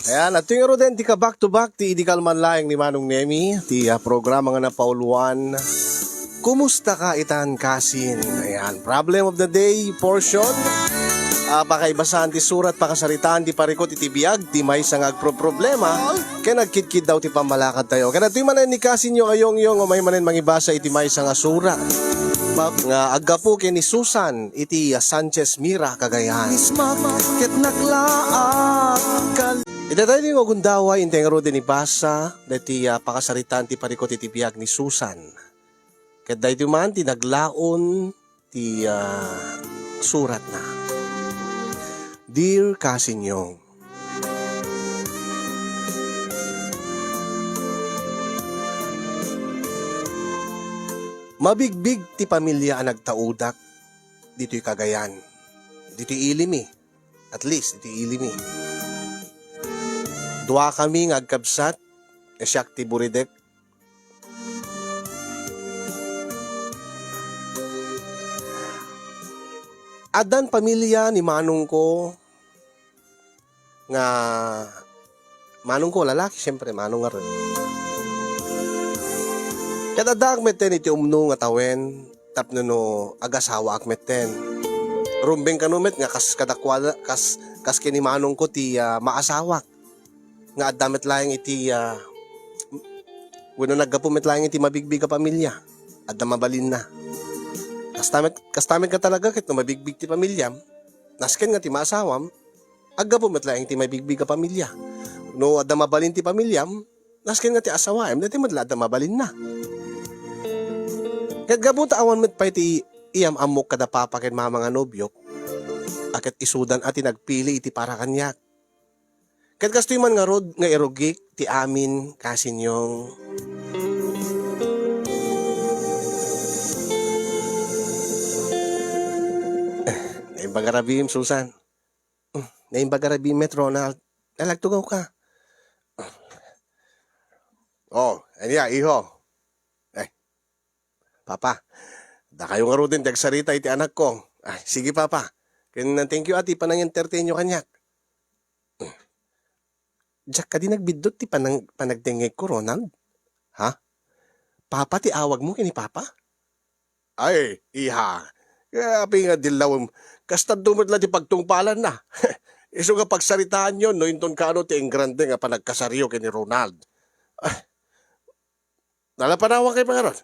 Ayan, at yung din, di ka back to back, ti di kalman laing ni Manong Nemi, ti programa nga na pauluan. Kumusta ka itan kasin? Ayan, problem of the day portion. Pakaibasan ti surat, pakasaritaan, ti parikot, iti biyag, ti may sangag problema. Kaya nagkidkid daw ti pamalakad tayo. Kaya ito'y manan ni kasin nyo ayong yung, o may manan mangibasa iti may sanga surat. Nga agapo kay ni Susan iti Sanchez Mira Cagayan. Ito tayo yung agundawa intengaro din ni Basa dati pakasaritan ti parikot iti biyag ni Susan. Kaya dahil man ti naglaon ti surat na. Dear Kasinyong, mabigbig ti pamilya ang nagtaudak dito'y Cagayan. Dito'y Ilimi. At least, dito'y Ilimi. Dua kami nga agkabsat, esyak ti Buridek. Adan pamilya ni Manong ko, nga, Manong ko, lalaki, siyempre, Manong nga rin. Kaya akmeten iti umno nga tawen, tapno no agasawa akmeten. Rumbeng kanumet nga kas kadakwala, kas kini Manong ko ti maasawak. Nga addamet laing iti wano naggapumet laing iti mabigbig ka pamilya. Adda mabalin na. Kastamet ka talaga ket no mabigbig ti pamilya. Nasken nga ti maasawam, aggapumet laing ti mabigbig ka pamilya. No adda mabalin ti pamilya, nasken nga ti asawaem, dati madla adda mabalin na. Ket gabuta awan met pa iti iyam amok kada papa ken mama nga nobyo. Aket isudan ati nagpili iti para kanyak. Ket kastoy man nga rod nga erogik ti amin kasinyong. Naimbagarabim Susan. Naimbagarabim met Ronald. Nalagtugaw ka. Oh, anya iho. Papa, da kayo nga rodin dagsarita iti anak ko. Ay, sige papa. Kaya thank you ati panang entertain nyo kanyak. Diyak ka di nagbidot ti panagdengeg ko, Ronald. Ha? Papa ti awag mo kini papa? Ay, iha. Kaya nga dilawam. Kastad dumadla ti pagtungpalan na. Iso nga pagsaritaan yun, no, inton ka ano ti engrande nga panagkasaryo kini Ronald. Ay, nalapanawang kay pangaron.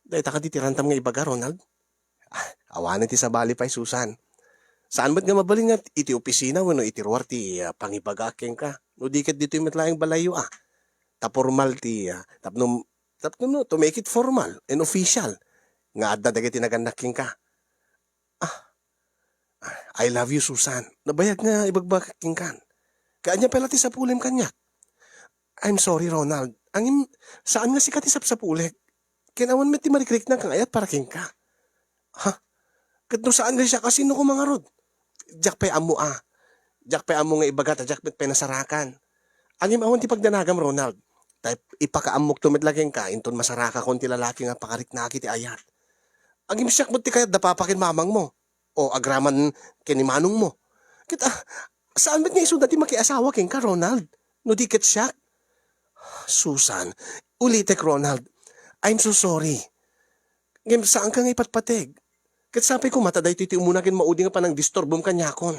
Dahil taka ditirantam nga ibaga, Ronald. Awanan ti sabali pa'y Susan. Saan ba't nga mabalin nga iti opisina wano iti ruwar ti pangibagakeng ka? No diket dito yung matlaing balayo Ta-formal ti tapno no, to make it formal and official. Nga adda dagiti naganaking ka. I love you Susan. Nabayag nga ibagbakaking kan. Kanya pala ti sa pulim kanyak. I'm sorry Ronald. Saan nga si katisap sa pulik? Kinawan met ti marikrik na kang ayat para king ka. Ha? Katno saan nga siya kasino ko mga rod? Diyak pa'y amo Diyak pa'y amo nga ibagat at diyak pa'y nasarakan. Angim awan ti pagdanagam Ronald. Tay ipakaamok tumet laging ka, inton masaraka kon ti lalaki nga pakarik na ti ayat. Angim siyak mo ti kayat dapapakin mamang mo. O agraman kinimanong mo. Kita, saan ba't nga isundan ti makiasawa king ka Ronald? No di ket siyak? Susan, ulitek Ronald. I'm so sorry. Ngem saan ka nga ipatpateg? Kat sabi ko mata dahi iti umunakin maudi nga pa ng disturbom kanyakon.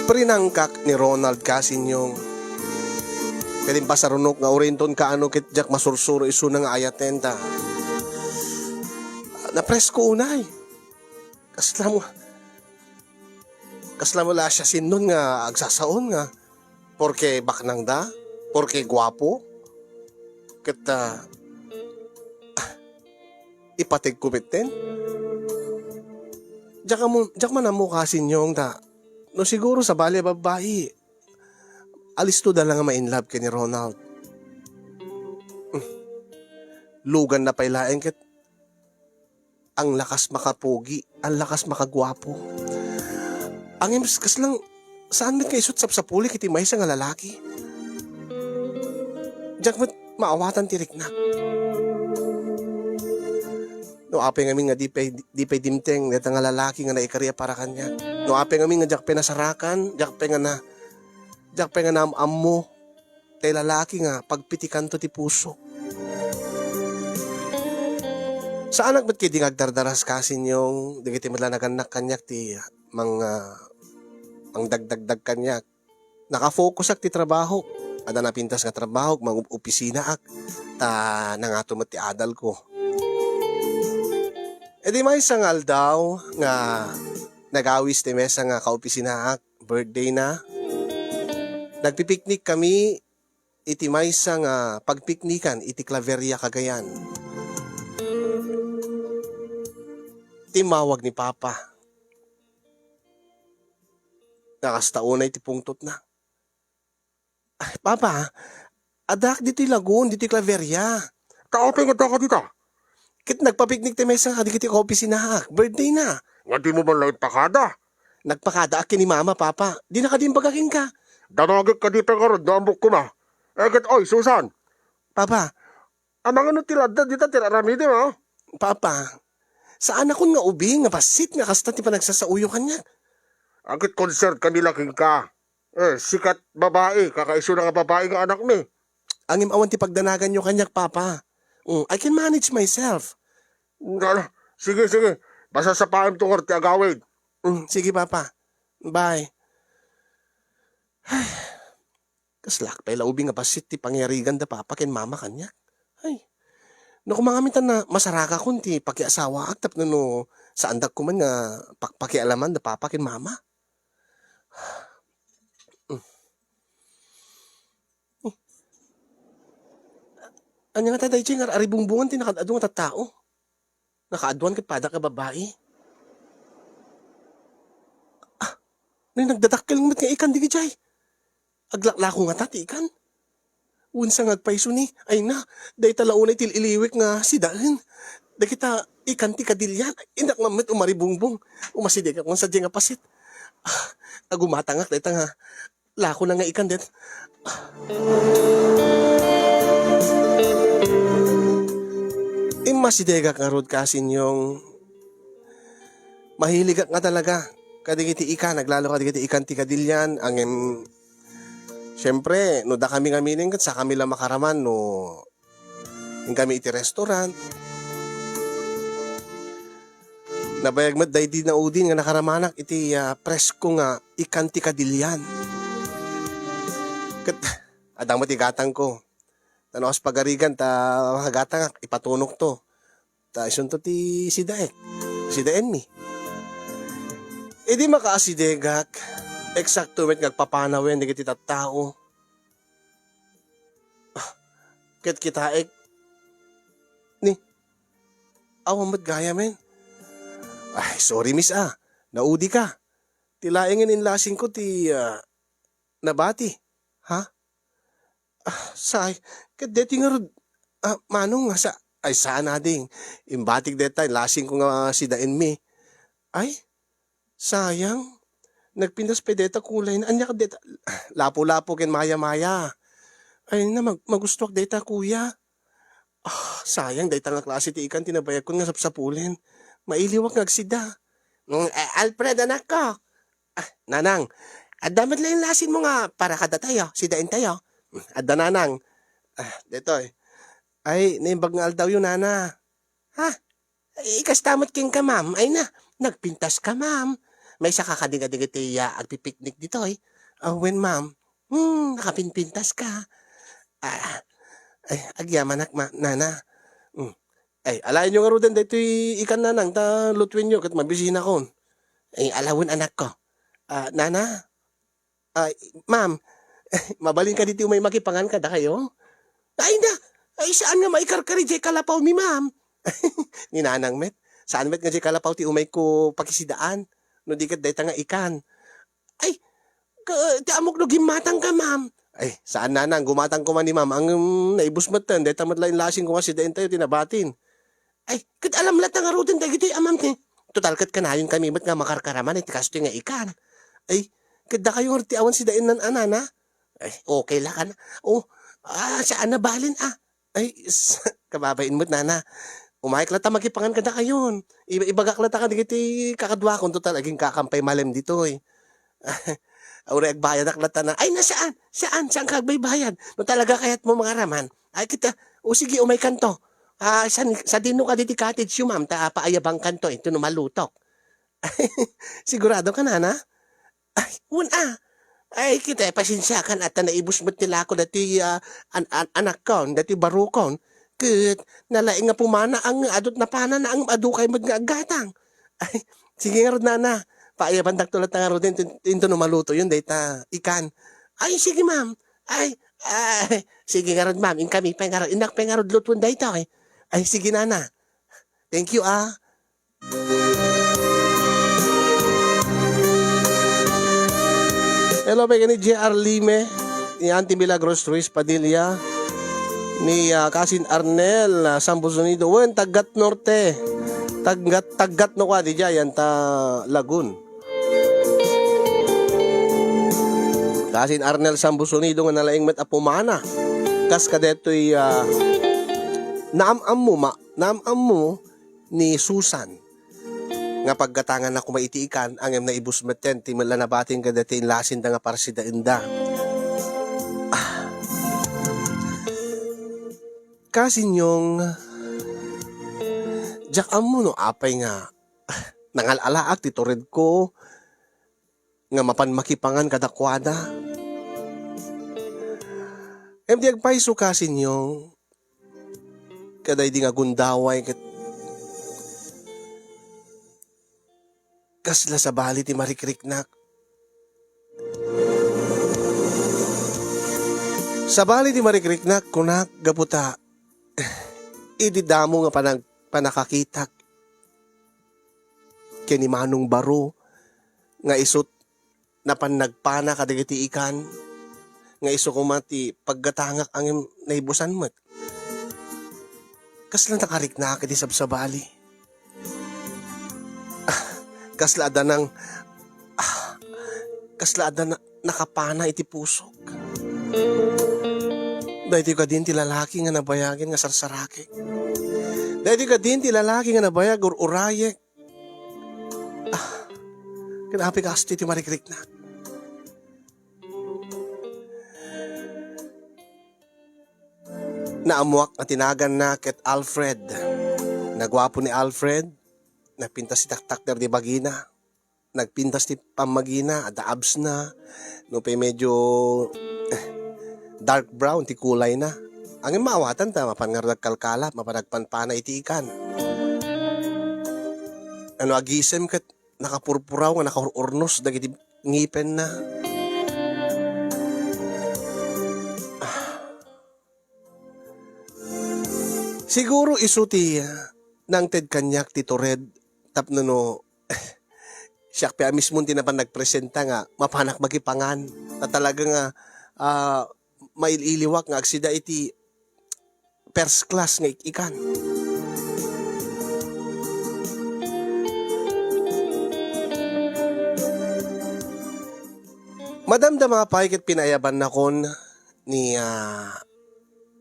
Prinangkak ni Ronald Kasinyong. Kalim pasarunok nga orinton ka ano kit jak masursuro iso na nga ayatenta. Napresko unay. Kasla mo la siya sinon nga agsasaon nga. Porke baknang da, porke guwapo. Kita ipatig kumiten. Diyak man mo kasinyong da. No siguro sa bali babae. Alisto da lang nga ma-inlove kay ni Ronald. Lugan na pailaeng ket ang lakas makapugi, ang lakas makagwapo. Ang imbis kas lang, saan ka isut sa pulik iti may nga lalaki? Diyak mo't maawatan tirik na. No apay ngamin nga di pay dimteng deta nga lalaki nga naikarya para kanya. No apay ngamin nga jak penasarakan, jak pe nga namammo tay lalaki nga pagpitikan to ti puso. Sa anak ba't kayo di ngagdardaras kasin yung di kiti madlanaganak kanyak ti mga ang dagdagdag kanyak. Nakafocus ak ti trabaho. Ada napintas nga trabaho, mga opisina ak. Ta nangatumot ti adal ko. E di may sangal daw nga nagawis ti mesa nga kaopisina ak. Birthday na. Nagpipiknik kami iti maysa nga pagpiknikan iti Claveria Cagayan. Timawag ni Papa. Nakastaunay ti pungtot na. Ay, Papa, adak dito'y lagun, dito'y Claveria. Kaopay nga ka dito. Kit nagpapiknik ti mesa nga di kiti kaopisina ak. Birthday na. Nga di mo man lang ipakada. Nagpakada akin ni Mama, Papa. Di na ka din bagaking ka. Danagit ka dito nga ron, nambok ko na. Eget, oy, Susan. Papa, Amang ano tilada dito, tiraramidi mo. Papa, saan ako nga ubing nga pasit nga kasta ti panagsasauyo kanya? Agit concert kanila king ka. Sikat babae, kakaiso na nga babae nga anak mi. Angim awan ti pagdanagan nyo kanyak, Papa. I can manage myself. Sige, sige. Basta sa paim tungkol ti agawid. Sige, Papa. Bye. Kaslak pa ilaubing nga pasit ti pangyarigan da Papa ken Mama kanyak. Ay. No kumangamitan na masaraka kun ti pakiasawa ak tapno no sa andak ko man nga pakialaman da Papa ken Mama. Anya nga taday nga aribungbungan ti nakadado nga tattao. Nakaaduan ket pada ka babae. Nagdadakkel nga ikan di gijay. Aglakla nga tati ikan. Unsa nga agpaiso ni, ay na, day talaunay til iliwik nga si Daan. Da kita ikan ti kadilyan, inak mamit umaribungbong. Umasidig ako sa nga pasit. Agumatangak, day nga, lako na nga ikan det. Masidegak nga rod kasin yung mahilig nga talaga. Kadigiti ikan, naglalo kadigiti ikan ti kadilyan, ang siyempre, no da kami nga mining sa kami lang makaraman, no yung kami iti restaurant. Nabayag mat day di na udin nga nakaramanak iti presko nga ikan ti kadilyan. Kat, adang matigatang ko. Tanawas pagarigan, ta makagatang ipatunok to. Ta isun to ti si Daek. Si Daen mi. E di makaasidegak. Eksakto met ngagpapanawin di kiti tattao. Ket kitaek. Ni. Awan mat gaya men. Ay, sorry miss Naudi ka. Tilaingin inlasing ko ti nabati. Ha? Say. Ket deti nga rod. Manong nga sa. Ay saan na ding. Imbatig deta. Lasing ko nga si Daen mi. Ay. Sayang. Nagpindas pa deta kulay na. Anya ka deta. Lapo-lapo ken maya-maya. Ay na magustuak deta kuya. Sayang deta nga klase ti ikan tinabayag ko nga sapsapulin. Mailiwak ngagsida. Alfred anak ko. Nanang. Damat lang lasin mo nga para kada tayo. Si Daen tayo. Adda nanang. Dito Ay, naimbag nga aldaw yun, nana. Ha? Ikastamot king ka, ma'am. Ay na, nagpintas ka, ma'am. May saka kadiga-diga agpipiknik dito, when, ma'am? Nakapinpintas ka. Ay, agyaman nana. Ay, alayin nyo nga ro din, dito ikan nanang, ta lutwin nyo, kat mabisina ko. Ay, alawin anak ko. Nana? Ma'am, mabalin ka dito may makipangan ka da kayo? Ay na, ay saan nga maikarkari jay kalapaw mi ma'am? Ni nanang met, saan met nga jay kalapaw ti umay ko pakisidaan? No di kat dayta nga ikan. Ay, ti amok no gimatang ka ma'am. Ay, saan nanang, gumatang ko man ni ma'am, ang naibus matan, dayta matlain lasing ko nga si dain tayo tinabatin. Ay, kat alam lat nga rutin tayo gito'y amam ni. Total kat kanayon kami mat nga makarkaraman, iti kasto nga ikan. Ay, kat da kayo ti awan si dain nan anana? Ay, okay lang ka na. Saan na balin Ay, kababain mo't nana. Umayk lata magipangan kada kayon. Ibagak lata ka digiti kakadwa kon total aging kakampay malem dito eh. Uri agbayad ak lata na, ay nasaan? Saan kagbaybayad? No talaga kayat mo mga raman. Ay kita, o sige umay kanto. Sa dino ka diti cottage yung ma'am, paayabang kanto, ito no malutok. Sigurado ka na? Ay, una. Ay kita, pasensya kan at naibus mo't nila ako dati anak ko, dati barukon. Kat nalaing nga pumana ang adot na pana na ang adu kay mag nga agatang. Ay, sige nga rod na. Paayaban tulat nga rod into no maluto yun data ikan. Ay, sige ma'am. Ay, sige nga rod ma'am. In kami pa nga rod. Inak pa nga rod lutuan data eh. Ay, sige nana. Thank you ah. Hello, may ni J.R. Lime, ni Auntie Milagros Ruiz Padilla, ni Kasin Arnel, Sambo Sonido, wen Tagat Norte, Tagat no kwa di yan ta Lagun. Kasin Arnel Sambo Sonido nga nalaing met apumana. Kas kadetoy naamam mo ni Susan nga paggatangan na kumaitiikan ang na ibus meten ti mala nabating kadati lasin da nga parsida inda. Kasi nyong jak mo no apay nga nangalalaak ti tored ko nga mapan makipangan kadakwada. Di agpaiso kasi nyong kaday di nga gundaway kasla sa bali ti marikriknak. Sa bali ti marikriknak kunak gaputa ididamo nga panakakitak kini Manong Baro nga isut na panagpana kadagiti ikan nga iso kumati paggatangak ang naibusan mo't. Kasla nakariknak iti sabsabali. Kasla ada na nakapana iti pusok. Dahiti ka din ti lalaki nga nabayagin nga sarsarake. Dahiti ka din ti lalaki nga nabayag or urayek. Kinapi ka asti ti marikrik na. Naamuak na tinagan na ket Alfred. Nagwapo ni Alfred. Nagpintas si taktak di bagina. Nagpintas ti pamagina. Ada abs na. No pa medyo dark brown ti kulay na. Ang maawatan ta mapangarag kalkalap. Mapanagpanpana iti ikan. Ano agisem kat nakapurpuraw nga nakaurnos. Dagiti ngipen na. Siguro isuti nang ted kanyak ti Tored. Tapno no, siya pa mismo tinapan nagpresenta nga, mapanak magipangan. Na talaga nga, maililiwak nga aksida iti first class nga ikan. Madamdama pa ikit pinayaban na kon ni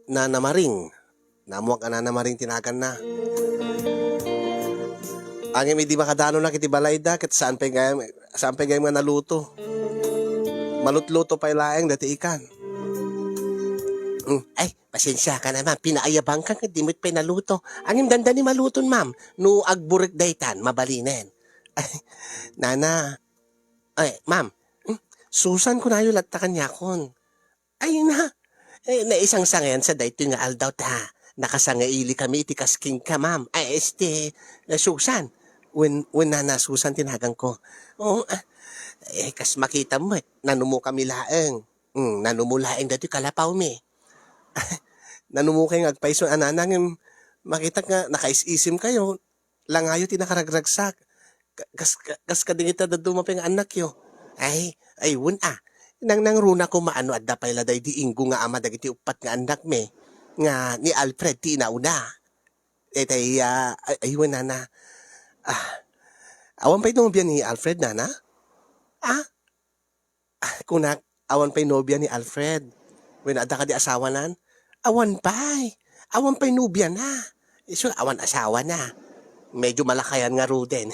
Nana Maring. Namuak ka Nana Maring tinagan na. Ang may di makadano na kiti balay da ket saan pa gayam nga naluto. Malutluto pa ilaeng dati ikan. Ay, pasensya ka naman. Pinaayabang ka di mo't pa naluto. Ang imdanda ni maluton, ma'am. No agburik daytan, mabalinen. Ay, Nana. Ay, ma'am. Susan ko na yung latakan niya kon. Ay na. Na isang sangayan sa dayto nga aldaw ta. Nakasangaili kami iti kasking ka, ma'am. Ay, Susan. When Nana Susan tinagang ko. Oh, kas makita mo nanumo kami laeng. Nanumo laeng dati kalapaw mi. Nanumo kayo agpaiso ananang makita nga nakaisim kayo. Langayo tinakaragragsak. Kas kadingita da dumapeng anak yo. Ay, nang runa ko maano at dapay laday di inggo nga ama dagiti upat nga anak me. Nga ni Alfred ti nauna. Ayun Nana. Awan pa'y nobya ni Alfred, Nana? Kunak, awan pa'y nobya ni Alfred. When ada ka di asawa nan? Awan pa'y nobya na. Iso awan asawa na. Medyo malakayan nga ro din.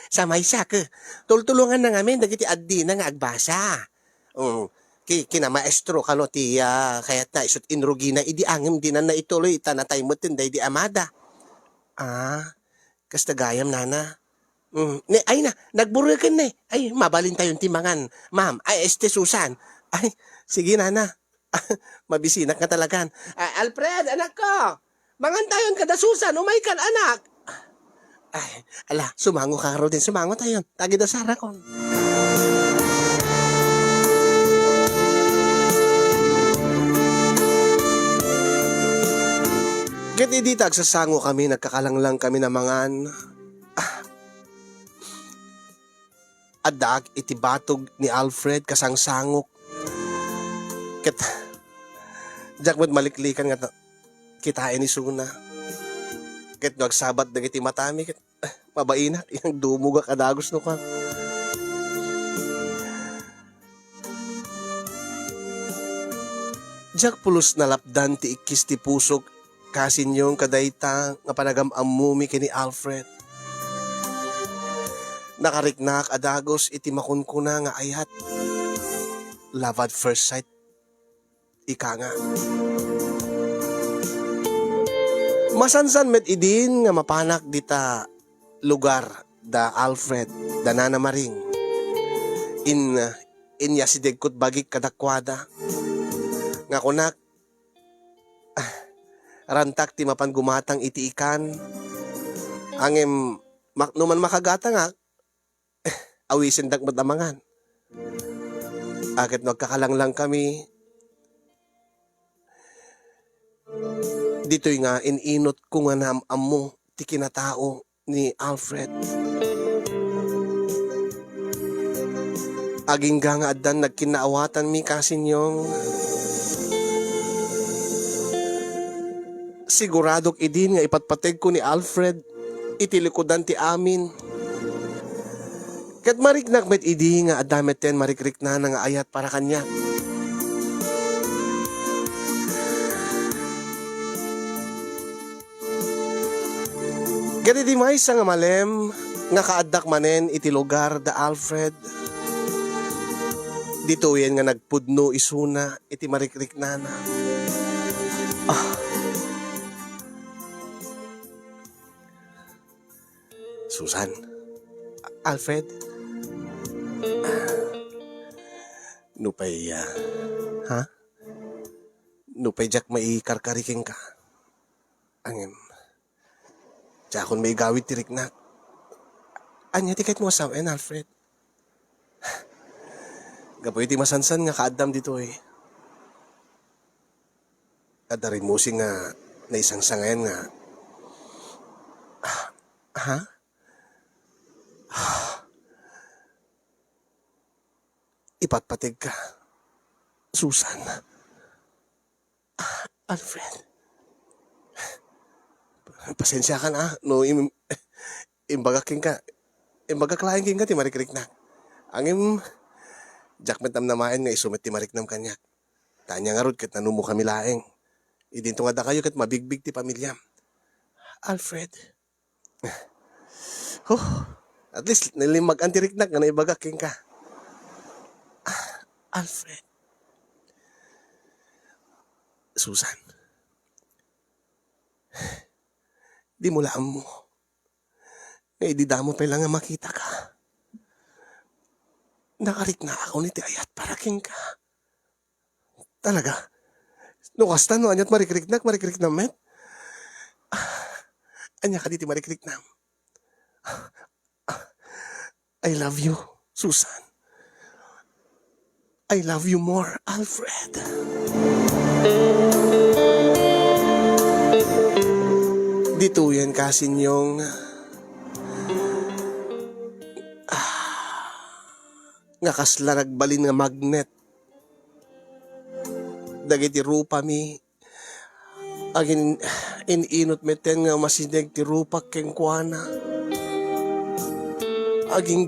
Sa may sak, tultulungan na ngamin, dagiti addi na nga agbasa. Kina maestro kano ti kayat na isut inrugi na idi angim dinan na ituloy tanatay mo tinday di amada. Kasta gayam nana. Ay na, nagburukan na Ay, mabalin tayong timangan. Ma'am, ay Susan. Ay, sige nana. Mabisinak ka talagan. Alfred, anak ko. Mangan tayon kada Susan, umay kan anak. Ay, ala, sumango ka ro din. Sumango tayon. Tagi da Sara kon. Ket idi tagsasango kami, nagkakalanglang kami na mangan. Adak iti batog ni Alfred kasangsangok. Ket jak med maliklikan nga kitain ni Suna. Ket nagsabat dagiti matami ket mabainat iyang dumugak kadagos no kan. Jak pulos nalapdan ti ikis ti pusok kasinyong kadayta nga panagam-ammumi kini Alfred. Nakariknak adagos iti makunkuna nga ayat. Love at first sight. Ika nga. Masansan met idin nga mapanak dita lugar da Alfred da Nana Maring. Inya si degkot bagik kadakwada. Nga kunak rantak ti mapan gumatang iti ikan. Angem numan makagata nga awisin dag matamangan. Akit nagkakalanglang kami. Dito'y nga ininot ko nga naamamo ti kinatao ni Alfred. Aging nga adan nagkinaawatan mi kasinyong siguradok idin nga ipatpateg ko ni Alfred itilikodan ti amin. Kat mariknak met idi nga adamet ten marikrik na nga ayat para kanya. Gati di may nga malem nga kaadak manen iti lugar da Alfred. Dito yan nga nagpudno isuna iti marikrik na. Susan, Alfred, nupay, nupay jak may karkariking ka. Angin, jakon may gawit tirik na. Anya tikait mo asawain, Alfred. Gapoy iti masansan nga kaadam dito eh. Adarin mo si nga na isang sangayan nga. Ipatpatig ka, Susan. Alfred. Pasensya ka na, no, imbagaking ka. Imbagaklain king ka, ti marikrik na. Angim, jakmet nam namain nga isumet ti mariknam kanyak. Tanya nga rod, kat nanumo kami laeng. Idinto nga da kayo, kat mabigbig ti pamilya. Alfred. At least, nilimag ang tiriknak nga naibagaking ka. Alfred. Susan. Di mo laam mo. Nga ididamo pa lang nga makita ka. Nakarik na ako ni ti ayat para king ka. Talaga. No kasta no anyat marikrik na met. Anya ka di ti marikrik na. I love you, Susan. I love you more, Alfred. Dito yan kasinyong nga kasla nagbalin nga magnet. Dagiti rupa mi agin ininot meten nga masineg ti rupa keng kuana. Aging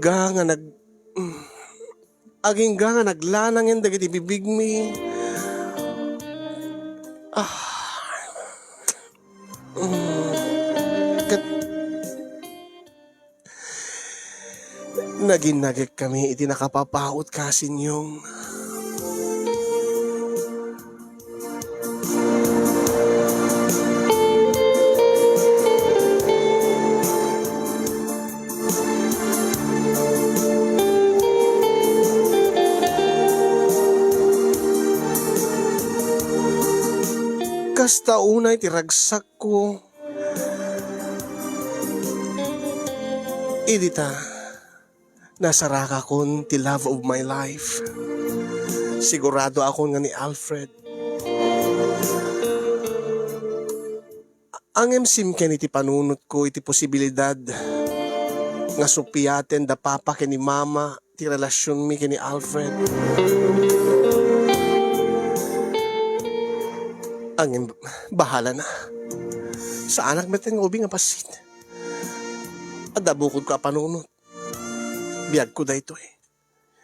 nga naglanang yan dagiti bibig mi. Naginagik kami iti nakapapaot kasin yung kasta unay tiragsak ko idita nasaraka kon ti love of my life. Sigurado ako nga ni Alfred. Ang emsim ken iti panunot ko iti posibilidad nga supiaten da papa ken ni mama ti relasyon mi ken ni Alfred. Ang bahala na. Sa anak meten nga ubing nga pasit. Adabukod ko a panunot. Biyag ko dayto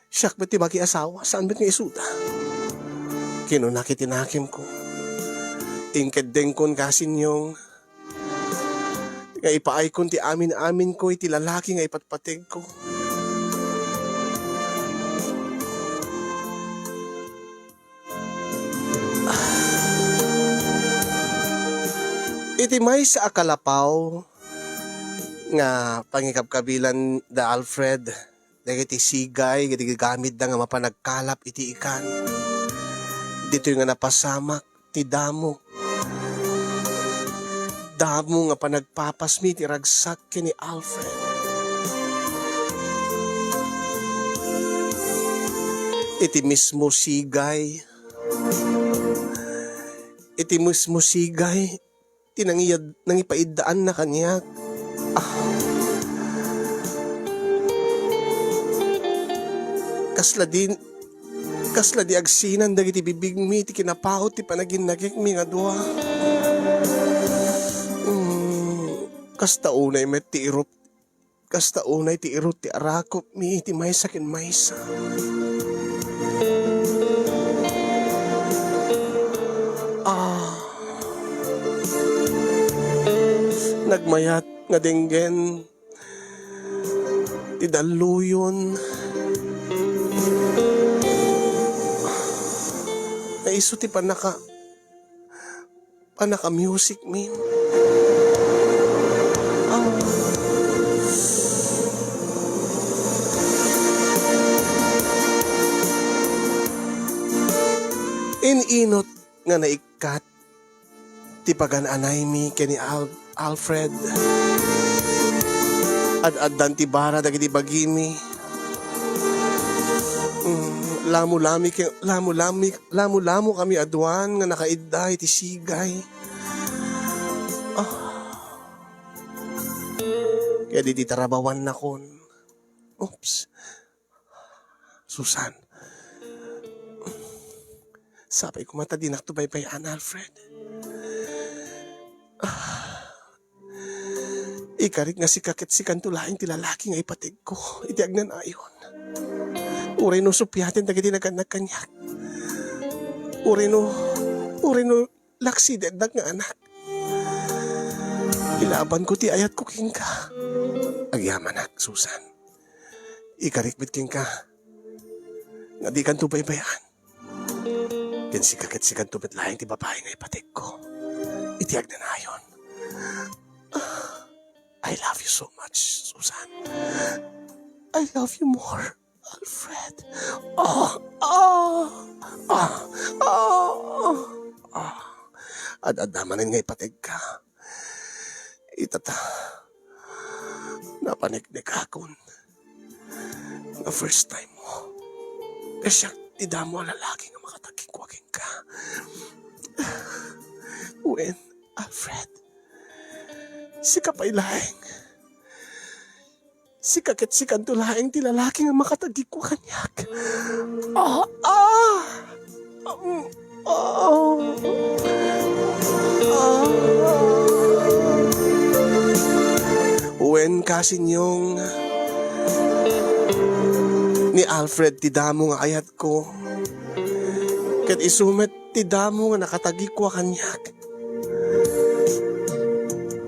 Siyak ba't ti asawa? Saan ba't nga isuta? Kinunakitinakim ko. Ingkadeng kon kasin yung nga ipaay kon ti amin-amin ko iti lalaki nga ipatpateg ko. Iti may sa akalapaw nga pangikapkabilan da Alfred dagiti sigay iti gamit da nga mapanagkalap iti ikan. Dito nga napasamak ti damo. Damo nga panagpapasmi ti ragsak ken ni Alfred. Iti mismo sigay nangipaidaan na kanya. Kasla di agsinan dagiti bibig mi ti kinapahot ti panaginagik mi nga dua. Kasta unay met ti irop. Kasta unay ti irot ti arakop mi ti maysa ken maysa. Nagmayat nga denggen ti daluyon. Naiso ti panaka music min. Ininot nga naikat ti pagananay mi ken ni Alfred. Ad-addan ti bara dagiti bagimi. Lamu kami aduan nga nakaidda iti sigay. Kaya di tarabawan na kon. Oops. Susan. Sapay ko mata dinak to baybayan, Alfred. Ikarit nga si kakit si kantulaing ti lalaki nga ipatig ko. Iti agnan ayon. Uray no supyatin dagiti naganak kanyak. Uray no laksi dedag nga anak. Ilaban ko ti ayat ko king ka. Agyaman ak, Susan. Ikarikbit king ka. Nga di kan tubaybayan. Ken si kakit si kantubit laing ti babae nga ipatig ko. Iti agnan ayon. I love you so much, Susan. I love you more, Alfred. Ad-adamanin nga ipatig ka. Itata. Napaniknik akon. Na first time mo. Kasi ti damo lalaki nga makatagkikwagin ka. When, Alfred, si kapaylaeng, si kakit si kantulaeng ti lalaki nga makatagikwa kanyak. When kasin yung ni Alfred ti damo nga ayat ko, ket isumet ti damo nga nakatagikwa kanyak.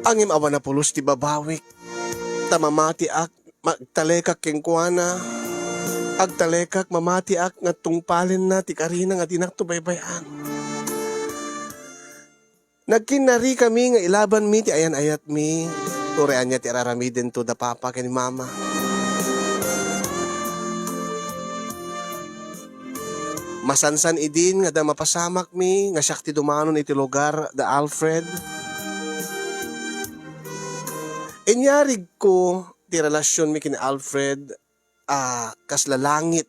Angim awan na pulos ti babawik. Tamamati ak magtalekak kengkuana, agtalekak mamatiak nga tungpalin na ti karina nga dinak to baybayan. Nagkinari kami nga ilaban mi ti ayan ayat mi, urean niya ti araramiden to da papa ken mama. Masansan idin nga da mapasamak mi nga siyak ti dumanon iti lugar da Alfred. Inyarig ko ti relasyon mi kin Alfred kaslalangit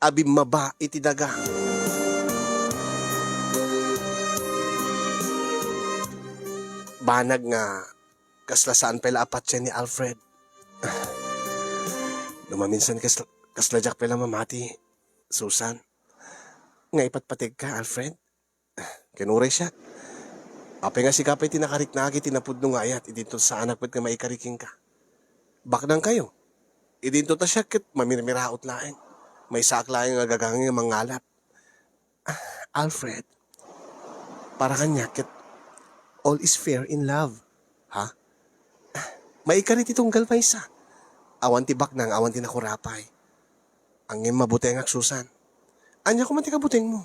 abim maba iti daga. Banag nga kaslasaan pala apat siya ni Alfred. Lumaminsan kasladyak pala mamati, Susan. Nga ipatpatig ka, Alfred. Kinure siya. Apay nga si kapay tinakarik na agi tinapudno nga ayat. Idinto sa anak ba't nga maikariking ka. Baknang kayo. Idinto ta siya kit mamirmiraot laeng. May saak laeng nga gagangin nga mangalap. Alfred, para kanya kit all is fair in love. Ha? Maikarit itong galvaysa. Awan ti baknang, awan ti nakurapay. Ang mabuti nga Susan. Anya ko man ti kabuteng mo.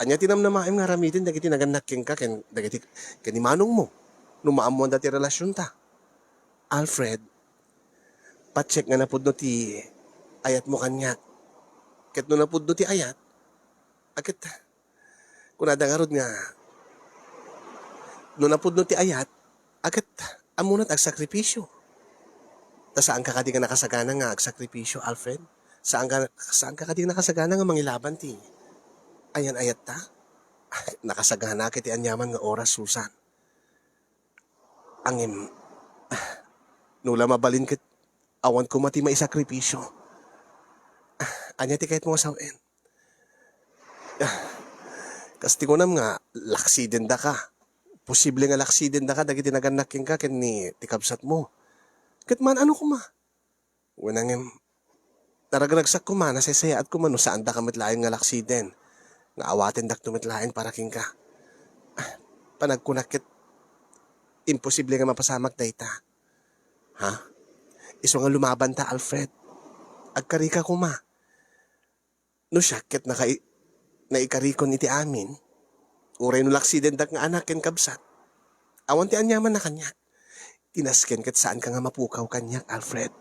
Anya tinamnamaim nga ramitin dagiti naganakking ka ken dagiti ken manong mo. Numaamuan dati relasyon ta. Alfred, pacheck nga napudno ti ayat mo kanya. Ket no napudno ti ayat, akit kunada nga rod nga no napudno ti ayat, akit amunat ag sakripisyo. Ta saan ka kadi nga nakasagana nga ag sakripisyo, Alfred? Saan ka kadi nakasagana nga mangilaban ti ayan ayat ta? Nakasagana kiti anyaman nga oras, Susan. Angim, nula mabalin kit awan ko mati maisakripisyo. Anya ti kahit mo asawen. Kasi ko nam nga, laksiden da ka. Posible nga laksiden da ka, dagiti naganaking ka, ken ni tikabsat mo. Kat man, ano kuma? Wanangim, naragragsak ko man, nasasayaat ko man, no saan da kamitlaing nga laksiden. Nga awatin dak tumitlaing para king ka. Panagkunakit, imposible nga mapasamak da ita. Ha? Iso nga lumaban ta, Alfred. Agkarika ko ma. No syakit na ikarikon iti amin, uray no laksiden dak nga anak ken kabsat. Awan ti anyaman na kanyak. Tinasken ket saan ka nga mapukaw kanyak, Alfred.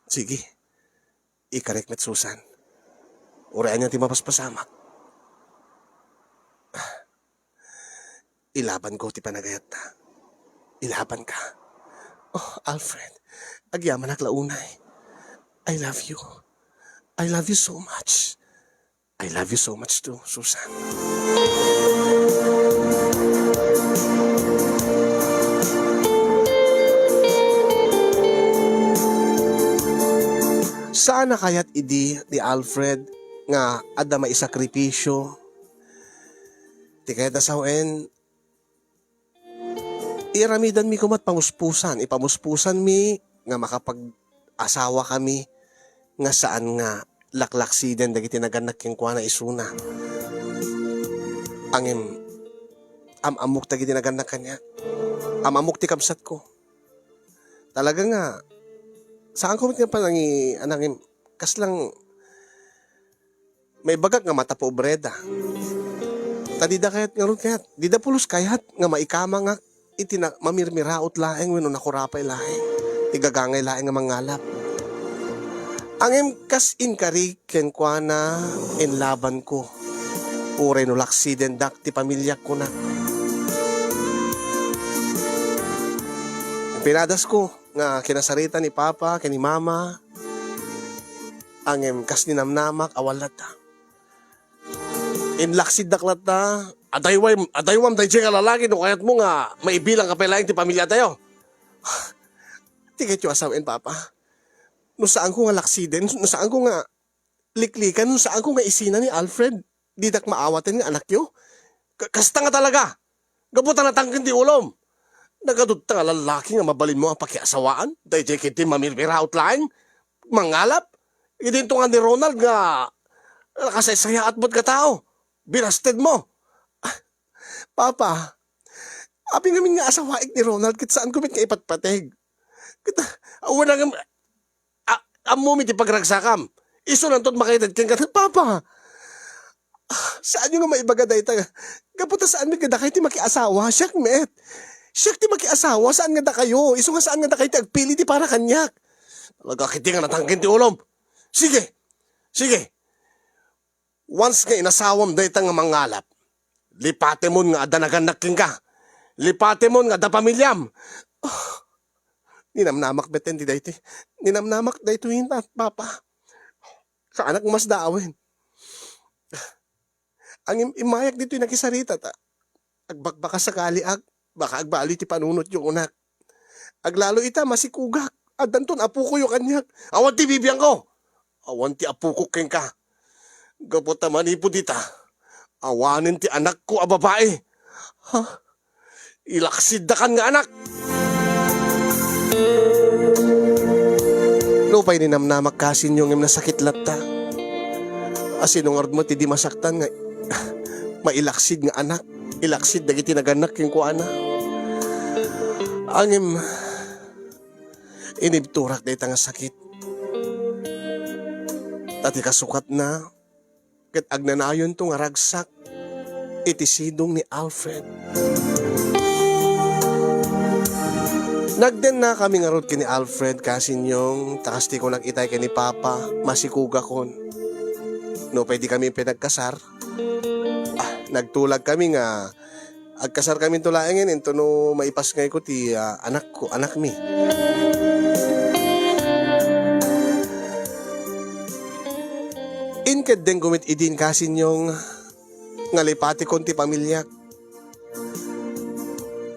Sige, ikarek met Susan. Uray niya ti mapaspasamak. Ilaban ko ti panagayat ta. Ilaban ka. Oh, Alfred, agyaman aglaunay. I love you. I love you so much. I love you so much too, Susan. Sana kaya't idi ni Alfred nga adda maisakripisyo. Ti kayat asawen, iramidan mi kumat pamuspusan. Ipamuspusan mi nga makapag-asawa kami nga saan nga laklaksiden dagiti naganak ken kuana isuna. Angem amamuk dagiti naganak kanya. Amamuk ti kabsat ko. Talaga nga saan ko nga panangi anangim kaslang may bagak nga mata pobreda. Tadida kayat nga ron kayat. Dida pulos kayat nga maikama nga iti na mamirmiraot laeng wenno nakurapay laeng. Tigagangay laeng nga mangalap. Angem kas inkari ken kuana in laban ko. Uray no laksiden dak ti pamilya ko na. Pinadas ko nga kinasarita ni Papa, ken ni Mama. Angem kas ninamnamak awalat ta. In laksid daklat ta. Adaywam tayo nga lalaki no kayat mo nga maibilang ka pala ti pamilya tayo. Tiket yung asawin, Papa. No saan ko nga laksiden, no saan ko nga liklikan, no saan ko nga isina ni Alfred, di dak maawatin nga anak yo. Kasta nga talaga. Gabutan na tangkin di ulom. Nagadudta nga lalaki nga mabalin mo ang pakiasawaan, dahil di kiti mamirmira outline, mangalap. Idinto nga ni Ronald nga nakasaysaya at ba't ka tao. Binasted mo. Papa, aping namin nga asawaik ni Ronald kit saan kumit nga ipatpateg. Wala nga, amo mi ti pagragsakam. Iso lang to't makitad kang ka, Papa, saan yung nga maibaga dahi ta? Kaputa saan mi kada kayo ti makiasawa? Siyak met. Siyak ti makiasawa, saan nga da kayo? Iso nga saan nga da kayo ti agpili ti para kanyak? Talaga kiti nga natangkin ti ulom. Sige, sige. Once nga inasawam dahi ta nga mangalap, lipate mo nga adanagan naking ka. Lipate mo nga da pamilyam. Ninamnamak beten ti dahi ti. Ninamnamak dahi to hintat, Papa. Sa anak mas daawin. Ang imayak dito yung nakisarita ta. Agbaka sakali baka agbali ti panunot yung unak. Aglalo ita masikugak. Adanton apu ko yung kanyak. Awan ti bibiyang ko. Awan ti apu ko keng ka. Gapot naman ipo dita. Awanin ti anak ko a babae. Ha? Ilaksid da kan nga anak. Lupay ni namnamak kasin yung nasakit latta. Asinong ard mo ti di masaktan nga mailaksid nga anak. Ilaksid dagiti naganak yung kuana. Angim inibturak dahi nga sakit. Tati kasukat na ket agnanayon to nga ragsak iti sidong ni Alfred. Nagden na kami nga rod kini Alfred kasin yung takasti ko nagitay kini Papa masikuga kon. No pwede kami pinagkasar. Nagtulag kami nga agkasar kami tulaengin ento no maipas ngay ko ti anak ko, anak mi. Inked den gumit idin kasin yung ngalipati kon ti pamilya.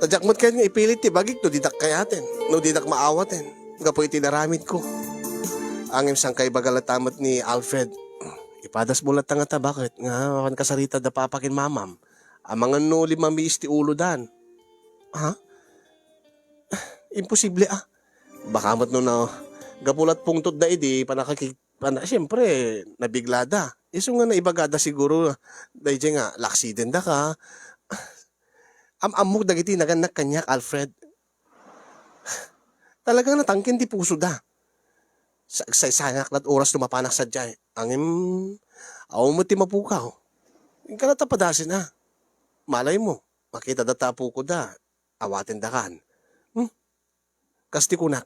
Tadyak mo't kayo nga ipilit ti bagik no didak kayaten, no didak maawaten. Gapo iti naramid ko. Angim sang kay bagalatamot ni Alfred. Ipadas bulat nga ta bakit nga makan kasarita da papakin mamam. Amangan no limamiis ti ulo dan. Ha? Imposible Baka mat no na gapulat pungtod da idi siyempre nabiglada. Iso nga na ibagada siguro dahil nga laksiden da ka. Amok dagiti naganak kanyak Alfred. Talagang natangkin ti puso da. Sa isangak lat oras lumapanak sa dyan. Angim, aw mo ti mapukaw. Yung kanatapadasin na. Malay mo, makita da tapo ko da. Awatin da kan. Kasti ko na.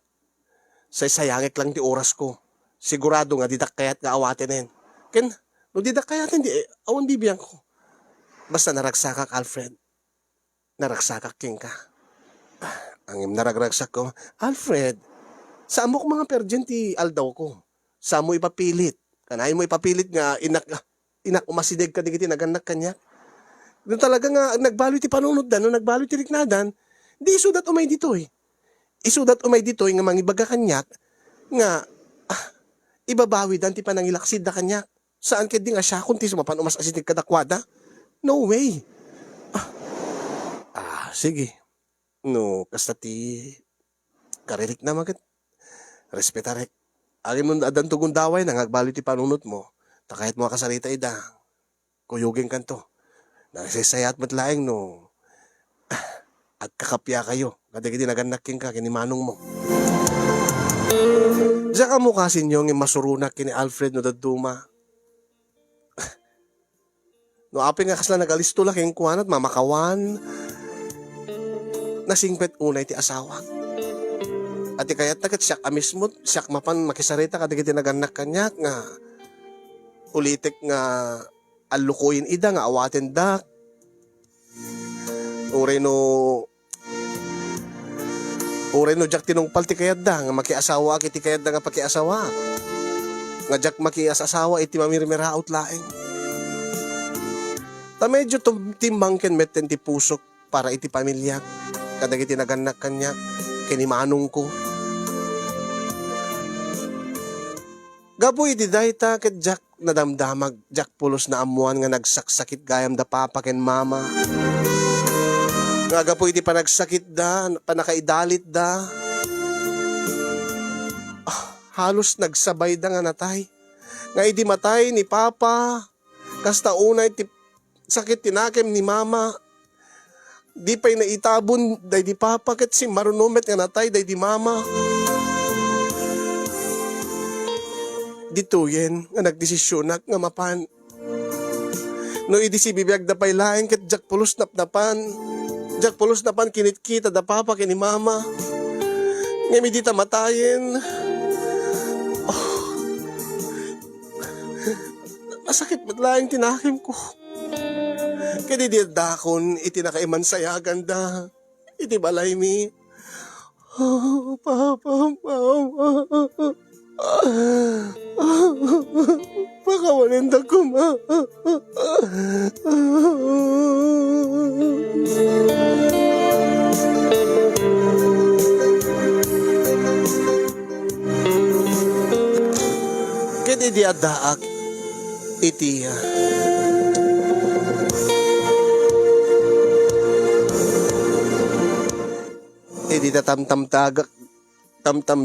Sa isayangik lang ti oras ko. Sigurado nga didak kayat nga awatin Ken, no didak kayat hindi, awan bibiyang ko. Basta naragsakak Alfred. Naragsakak king ka. Angim naragragsak ko. Alfred, saan mo ko mga pergent ti aldaw ko? Saan mo ipapilit? Kanahin mo ipapilit nga inak umasidig ka digiti naganak kanya. Doon talaga nga nagbaloy ti panunod dan, no nagbaloy ti riknadan, di isudat umay ditoy. Isudat umay ditoy nga mangibaga kanyak nga ibabawi dan ti panangilaksid da kanyak. Saan kedi nga siya kung ti sumapan umas asitig kadakwada? No way. Sige. No, kasta ti karirik na magat. Respetarek. Agin mo adan tugon daway nang agbali ti panunot mo. Takahit mo kasarita ida. Kuyugin kanto. Nagsisayat matlaeng no. At kakapya kayo. Kadigiti naganaking ka kinimanong mo. Diyan ka mo kasin yung masurunak kini Alfred no daduma. No apin nga kasla nagalisto lang yung kuwanat mamakawan. Nasingpet unay ti asawa. At kayat tagat siyak amismo, siyak mapan makisarita kadigiti naganak kanyak nga ulitik nga alukuyin ida nga awaten dak. Uray no jak tinungpal ti kayat da nga makiasawa kiti kayat da nga pakiasawa. Nga jak makiasawa iti mamirmiraot laeng. Ta medyo timbangken metten ti pusok para iti pamilya. Kadagiti naganak kanya, kinimanong ko. Gaboy di dahi ta ket jak nadamdamag, jak pulos na amuan nga nagsaksakit gayam da papa ken mama. Nga gapoy di panagsakit da, panakaidalit da. Halos nagsabay da nga natay. Nga idi matay ni papa, kasta unay ti sakit tinakem ni mama. Di pa'y naitabon, day di papa, ket si marunumet nga natay, day di mama. dituyen nga nagdesisyonak nga mapan. No idi si bibiyag da pay laeng ket jak pulos napnapan. Jak pulos napan kinit kita da papa kini mama. Ngemi di ta matayin. Masakit ba't laeng tinakim ko? Kaya di dakon, iti nakaiman sayagan da. Iti balay mi. Oh, Papa, Mama. Pakawalan da ko, ma. Kaya di adaak, iti di tamtam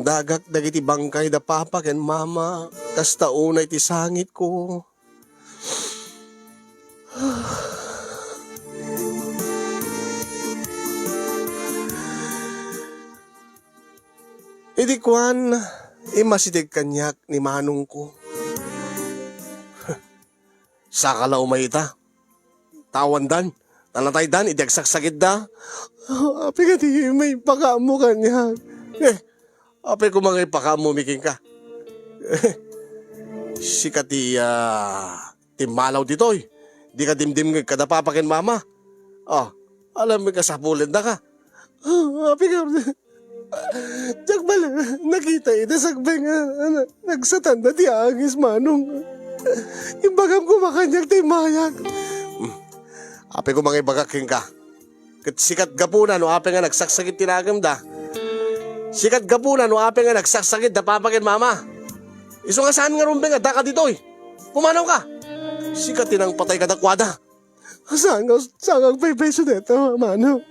dagak dagiti bangkay da papa ken mama kas tauna iti sangit ko. Idi kwan imasidig kanyak ni manong ko. Sakala umayita. Tawan dan. Talatay dan, idagsaksakit da. Api ka di may pakamu kanya. Api ko mga ipakamu miking ka. Sika ti timalaw ditoy. Di ka dimdim ng kadapapakin mama. Alam mo ka sapulin na ka. Api ka. Diyak bala, nakita ito sagbay nga nagsatanda ti angis manong. Imbagam ko makanyag tayo mayag. Ape ko mga ibagaking ka. Kat sikat gapunan o ape nga nagsaksakit tinagam da. Sikat gapunan o ape nga nagsaksakit da papakin mama. Iso nga saan nga rumpe nga daka ditoy. Pumanaw ka. Sikat tinang patay ka dakwada. Saan nga paypeso dito mano.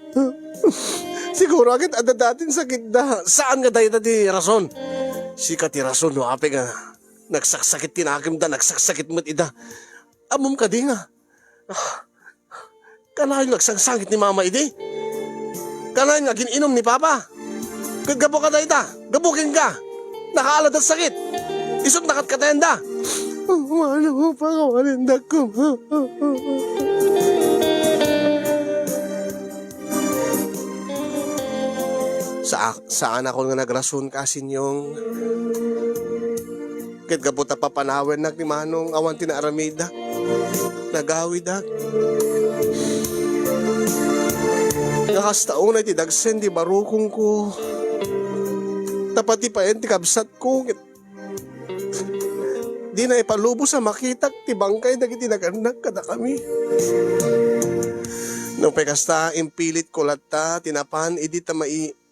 Siguro agad adadatin sakit da. Saan nga dahi di rason. Sikat ti rason o ape nga nagsaksakit tinagam da, nagsaksakit mo't ida. Amom ka di nga. Kanahin nagsangsangit ni mama idi. Kanahin nga gininom ni papa. Kagapo ka da ita. Gabukin ka. Nakaalad at sakit. Isot nakat katenda. Wala mo pa kawalinda ko. Saan ako nga nagrason kasin yung ket gabuta papanawen nak ni manong awan tinaaramida. Nagawid ak. Nakastaon ay tidagsen di barukong ko. Tapati pa yan ti kabsat ko. Di na ipalubo sa makitak ti bangkay dagiti naganak kada kami. Nung pekasta impilit ko latta tinapan idi ta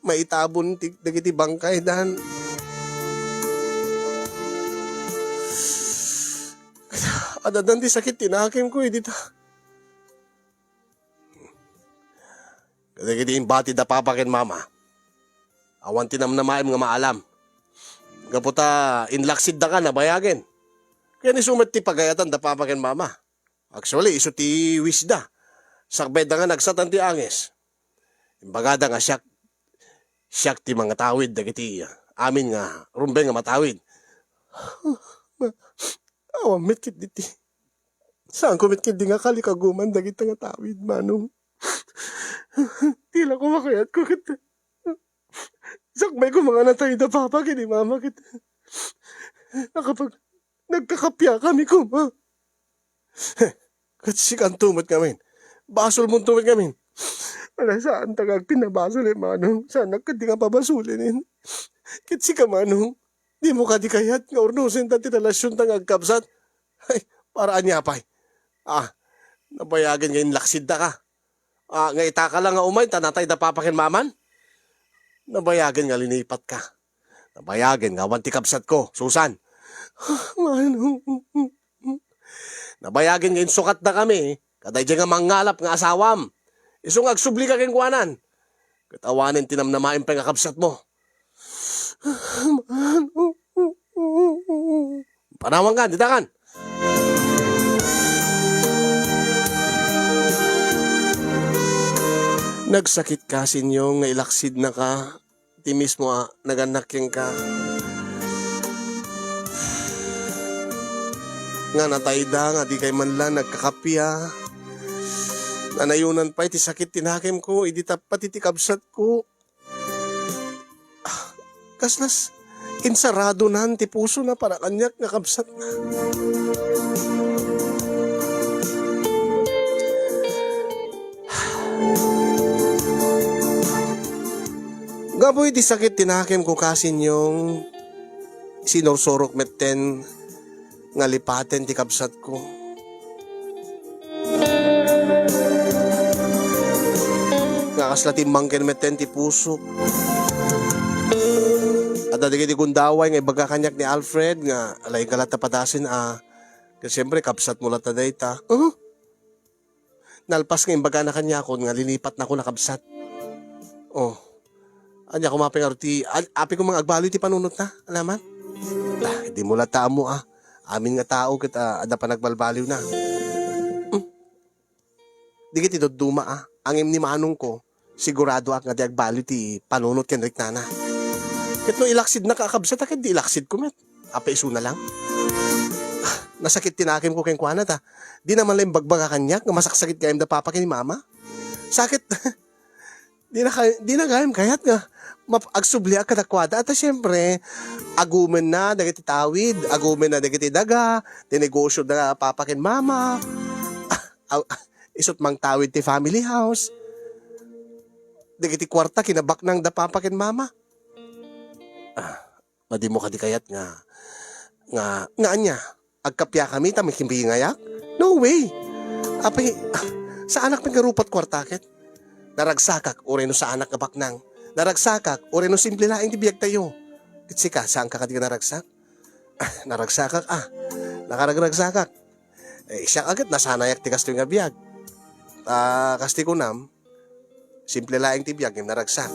maitabon dagiti bangkay dan. Adadan di sakit tinakim ko edita. Kada kiti imbati da papakin mama. Awan tinamnamaim nga maalam. Gaputa inlaksid da ka na bayagin. Kaya ni sumat ti pagayatan da papakin mama. Actually iso ti wisda. Sakbay da nga nagsatan ti angis. Imbagada nga siyak ti mga tawid da kiti amin nga rumbe nga matawid. Awan mitkit diti. Saan ko mitkit di nga kalikaguman dagiti nga tawid manong. Tila ko makayat ko kita. Sakbay ko mga natay da papa kini mama kita. Nakapag nagkakapya kami ko ma. Katsikan tumot kami. Basol mong tumot kami. Wala saan tagag pinabasol manong. Saan nagkadi nga pabasulinin. Katsika manong. Di mo ka di kayat nga urnusin tati relasyon tang agkapsat. Ay, paraan niya pay. Nabayagan ngayon laksid da ka. Nga itaka lang nga umay, tanatay da papakin maman. Nabayagan nga linipat ka. Nabayagan nga wanti kapsat ko, Susan. Nabayagan ngayon sukat na kami. Kaday dyan nga mangalap nga asawam. Isong agsubli ka kengkuanan. Katawanin tinamnamain pa nga kapsat mo. Panawang ka, ditakan. Nagsakit ka sinyo nga ilaksid na ka. Ti mismo naganak yung ka. Nga natayda nga di kay man lang nagkakapya. Nanayunan pa iti sakit tinakim ko, idi tapat iti kabsat ko. Kaslas, insarado na ti puso na para kanyak nga kabsat na. Gaboy di sakit tinakim ko kasin yung sinorsorok metten nga lipaten ti kabsat ko. Nga kasla timbangken metten ti puso. At adigay di kundaway nga ibaga kanyak ni Alfred nga alay kalat patasin kasi siyempre kapsat mo lata dayta. Nalpas nga ibaga na kanya ako nga linipat na ako nakabsat. Oh. Anya kumaping arti api ko mga agbalo ti panunot na alaman. Di mo lata mo amin nga tao kita ada pa nagbalbaliw na. Di kiti doduma angim ni manong ko sigurado nga di agbalo ti panunot ken riknana. Ket no ilaksid na kakabsat ket di ilaksid ko met. Apa isu na lang. Nasakit tinakim ko ken kuana ta. Di naman lang bagbaga kanyak nga masaksakit kayem da papa ken ni mama. Sakit. Di na kayem kayat nga agsubli ang kadakwada. At syempre, agumen na dagiti tawid, agumen na dagiti daga, tinegosyo na papa ken mama, isot mang tawid ti family house, dagiti kwarta kinabak ng da papa ken mama. Madi mo kadi kayat nga anya, agkapya kami, tamay kimbihingayak? No way! Apay, sa anak pagkarupat kwarta ket, naragsakak, o reno sa anak nga baknang, naragsakak, o reno simple laing tibiyag tayo. Kitsika, saan ka kadi ka naragsak? Naragsakak, nakaragsakak. Siya agad, nasanayak ti kasto nga biyag. Kasti ko nam, simple laing tibiyag, yung naragsak.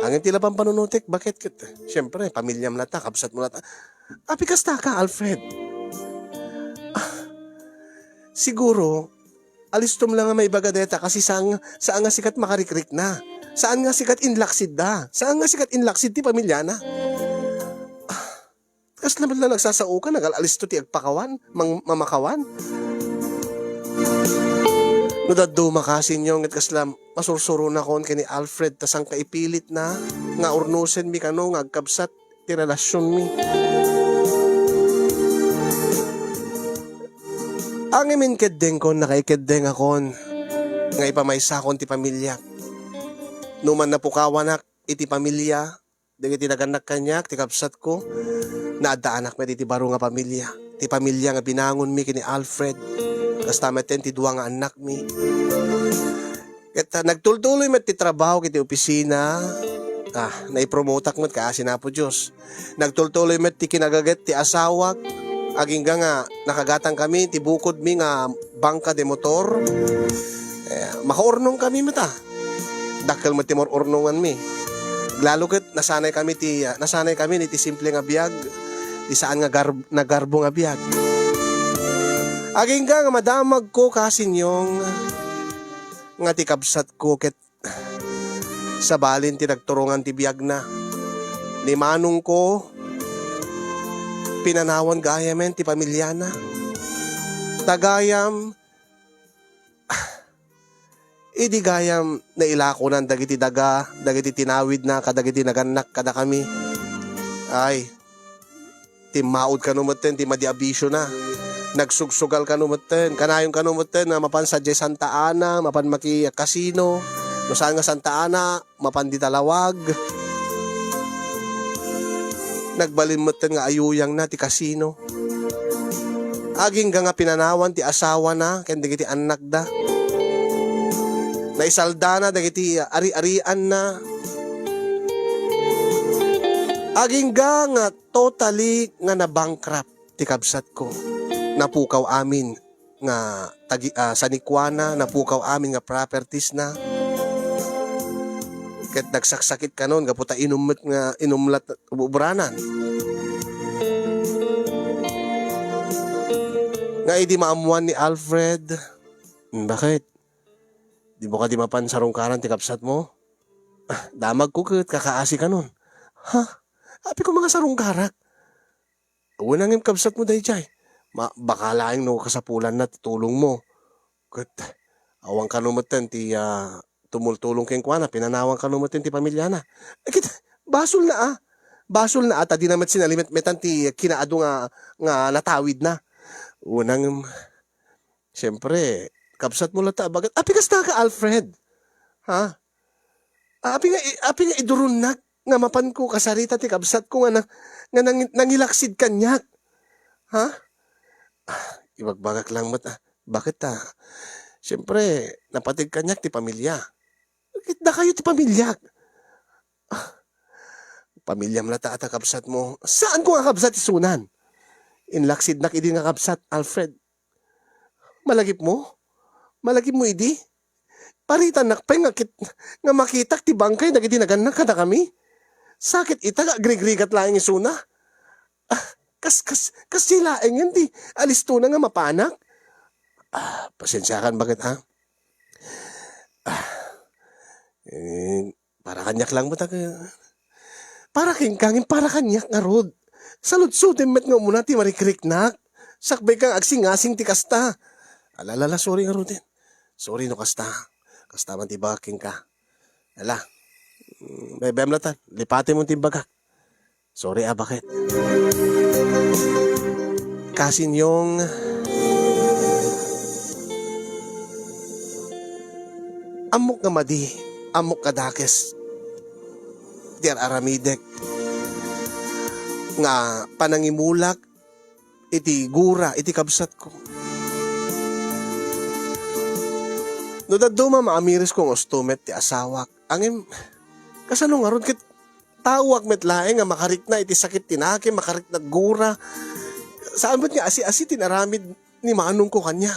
Ang tila pang panunutik, bakit kit? Siyempre, pamilya mo nata, kabsat mo nata. Api kasta ka, Alfred. Siguro, alistom lang nga may bagadeta kasi saan nga sikat makarikrik na. Saan nga sikat inlaksid da. Saan nga sikat inlaksid ti pamilya na. Kas naman lang nagsasaukan, nag-alisto ti agpakawan, mamakawan. No daddo makasin yung kaslam, masursuro na kon kini Alfred tasang kaipilit na, nga urnusen mi kano, nga agkabsat ti relasyon mi. Ang imin keddeng kon, nakaikeddeng akon, nga ipamaysa kon ti pamilya. Numan na pukawanak, iti pamilya, dagiti naganak kanyak, ti kapsat ko, naadaanak met iti baro nga pamilya. Ti pamilya nga binangon mi kini Alfred, kastamet ti duwa nga anak mi. Ket nagtultuloy met ti trabaho kiti opisina, naipromotak met kaasi na po Diyos. Nagtultuloy met ti kinagaget ti asawak, aging nga nakagatang kami, ti bukod mi nga bangka de motor. Makaurnong kami mata. Dakkel mo ti morurnongan mi. Lalo ket nasanay kami ni ti simple nga biag, ti saan nga nagarbo nga biag. Aging nga madamag ko kasin yung nga ti kabsat ko ket sa balin ti nagturungan ti biag na. Ni manong ko pinanawan gayamen ti pamilya na. Tagayam idi gayam na ilako ng dagiti daga, dagiti tinawid na, kadagiti naganak kada kami. Ay, ti maud ka numuten, ti madiabisyo na. Nagsugsugal ka numuten, kanayong ka numuten na mapan sa Santa Ana, mapan maki kasino, no saan nga Santa Ana, mapan di talawag. Nagbalin muten nga ayuyang na ti kasino. Aging nga pinanawan ti asawa na, kaya dagiti anak da. Naisalda na, dagiti ari-arian na. Aging nga totally nga na-bankrupt ti kabsat ko. Napukaw amin nga sa Nikwana, napukaw amin nga properties na. Ket nagsaksakit kanon, gaputa inumlat ubranan. Nga idi maamuan ni Alfred. Bakit? Di mo ka di mapansarong karan ti kapsat mo? Damag ko ket kakaasi ka nun. Api ko mga sarong karak. Unang yung kapsat mo dahi jay. Baka laing no kasapulan na tulong mo. Kat, awang kanumutan ti tumultulong keng kuana, pinanawang kanumutan ti pamilya na. Kit, basol na Basol na ata di naman sinalimet metan ti kinaado nga natawid na. Unang, siyempre, kapsat mo lata, bagat, api kas na ka, Alfred. Ha? Api nga idurun na, nga mapan ko kasarita ti kapsat ko nga nangilaksid kanyak. Ha? Ibagbagak lang mat, bakit siyempre, napatig kanyak ti pamilya. Bakit na kayo ti pamilya? Pamilya mlata at kapsat mo. Saan ko nga kapsat isunan? Inlaksid na idi nga kapsat, Alfred. Malagip mo? Malagip mo idi? Paritan nakpay nga makitak ti bangkay nagiti naganak kada kami. Sakit ita nga grigrigat laing isuna. Kas silaeng yan di. Alisto na nga mapanak. Pasensyakan bakit para kanyak lang mo para kingkangin para kanyak nga rod. Salud-sutin met nga muna ti marikriknak. Sakbay kang agsing-asing ti kasta. Alalala, sorry nga rodin. Sorry no kasta. Kasta man ti baking ka. Bebem latan. Lipati mo ti bagak. Sorry bakit? Kasin yung amok nga madi. Amok kadakes. Diar aramidek. Nga panangimulak iti gura, iti kabsat ko. No daduma maamiris kong ostumet ti asawak. Angim, kasano nga ron kit tawag met laeng nga makarik na iti sakit tinake, makarik na gura. Saan ba't nga asi-asi tinaramid ni manong ko kanya?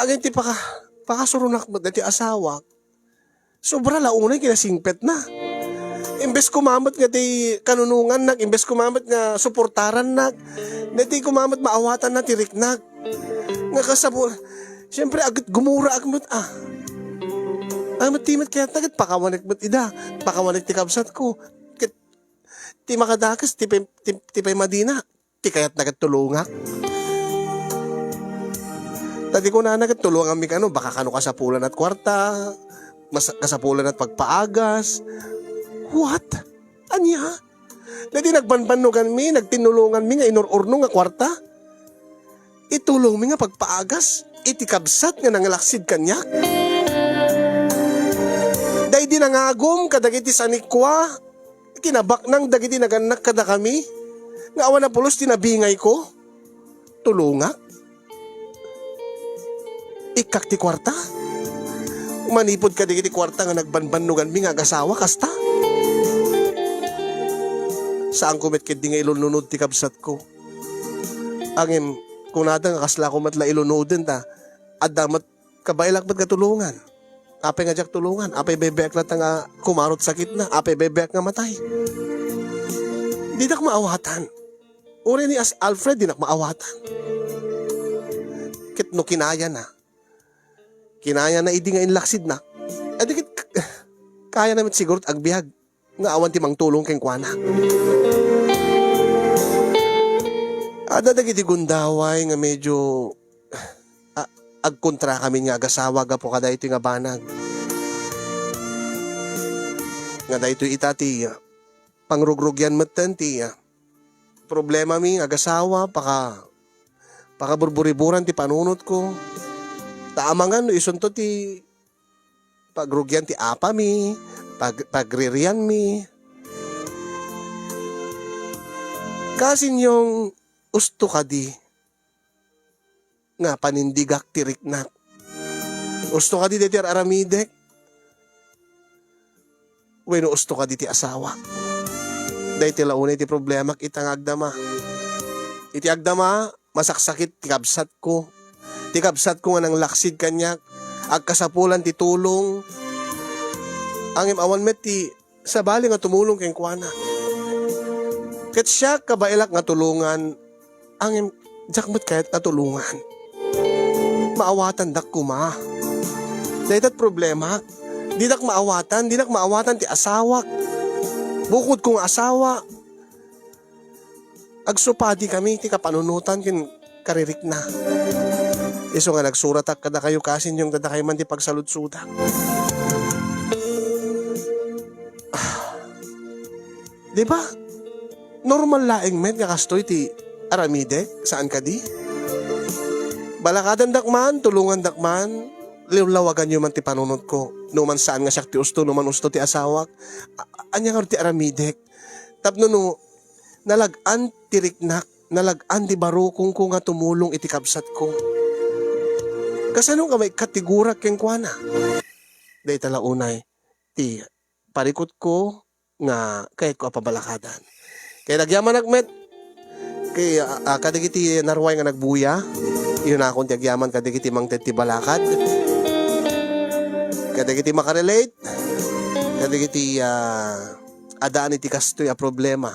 Agay ti pakasurunak mo ti asawak. Sobra launay kinasingpet na. Imbes kumamat nga ti kanunungan nag, imbes kumamat nga suportaran nag, ti kumamat maawatan na ti riknag. Nga kasabon, siyempre agad gumura agmat Agmat timat kaya agad pakawanik mat ida, pakawanik ti kabsat ko. Ti makadakas, ti pay madina, ti kayat nagad tulungak. Tadi ko na nagad tulungan mi kano, baka kano kasapulan at kwarta, kasapulan at pagpaagas. What? Anya? Dati nagbanbanugan mi, nagtinulungan mi nga inururno nga kwarta. Itulong mi nga pagpaagas, itikabsat nga nangalaksid kanyak. Day di nangagom kadagiti sanikwa, kinabak nang dagiti naganak kada kami. Nga awan na pulos tinabingay ko. Tulungak. Ikak ti kwarta. Manipod kadagiti kwarta nga nagbanbanugan mi nga agasawa kasta. Saan ko met kedi nga ilununod ti kabsat ko. Angin, kung nata nga kasla ko matla ilunodin ta, at damat kabailak ba't katulungan. Apay nga jak tulungan, apay bebeak lata nga kumarot sakit na, apay bebeak nga matay. Di nak maawatan. Uri ni Alfred, di nak maawatan. Kit no kinaya na. Kinaya na idi nga inlaksid na. At dikit, kaya naman siguro agbihag. Nga awan ti mang tulong keng kuana. Ada dagiti gundaway nga medyo agkontra kami nga agasawa gapo kada ito nga banag. Nga da ito itati pangrugrugyan matan ti problema mi agasawa paka burburiburan ti panunot ko. Taamangan no isunto ti pagrugyan ti apa mi, pagririan mi. Kasin yung usto ka di nga panindigak tirik na. Usto ka di ti aramidek. Bueno, usto ka di ti asawa. Dahil ti launay ti problema itang agdama. Iti agdama, masaksakit ti kabsat ko. Ti kabsat ko nga nang laksid kanyak. Agkasapulan ti tulong. Angim awan met ti sabali nga tumulong keng kuana. Ket siya kabailak nga tulungan. Angim jakmet kahit nga tulungan. Maawatan dak kuma. Dahil tat problema. Di nak maawatan ti asawak. Bukod kong asawa. agsupadi kami ti kapanunutan ken karirik na. Iso nga nagsurat ak kada kayo kasin yung kada kayo man ti pagsaludsudak. Di ba? Normal laeng med nga kastoy ti aramide saan ka di? Balakadan dakman, tulungan dakman, liwlawagan nyo man ti panunod ko. Numan saan nga siya ti usto, numan usto ti asawak. Anya nga ti aramidek. Tapno no, nalagan ti riknak, nalagan ti barukong ko nga tumulong iti kabsat ko. Kasano ka may katigura keng kuana? Day tala unay, ti parikot ko nga kahit ko apabalakadan. Kaya nagyaman nagmet, kay kadigiti narway nga nagbuya, yun na akong tiagyaman kadigiti mang ti balakad, kadigiti makarelate, kadigiti adaan iti kastoy a problema.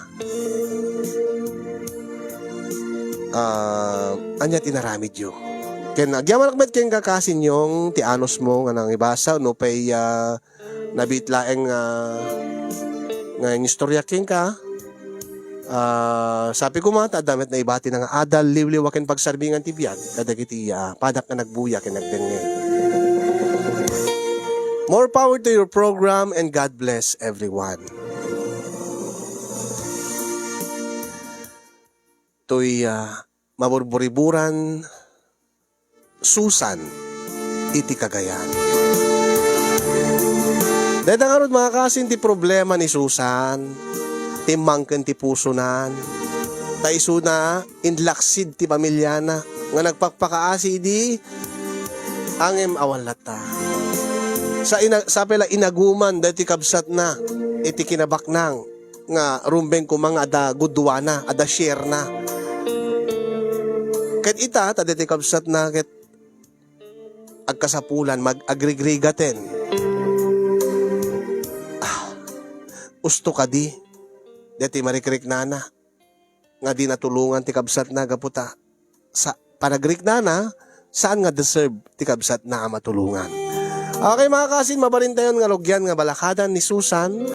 Anya tinaramid yun. Kaya nagyaman nagmet kayong kakasin yung ti anos mo nga nang ibasa, no pay nabitlaeng nga yung istorya king ka. Sabi ko mata damit na ibati ng adal liwliwaken pagsarbingan ti biag kadagiti padak na nagbuya ken nagdengeg. More power to your program and God bless everyone. To'y maburburiburan Susan iti Cagayan. Dahil nga ron mga kasin ti problema ni Susan, timangken ti puso nan, taiso na inlaksid ti pamilya na, nga nagpakpakaasi di, angem awalata. Sa pela inaguman dati kabsat na, iti kinabaknang, nga rumbeng ko mga ada gudwana, ada share na. Ket ita, taditi kabsat na, ket agkasapulan, mag-agrigrigaten. Usto ka di, dati marikrik nana, nga di natulungan ti kabsat na gaputa. Sa panagrik nana, saan nga deserve ti kabsat na matulungan. Okay mga kasin, mabarin tayo nga logyan nga balakadan ni Susan.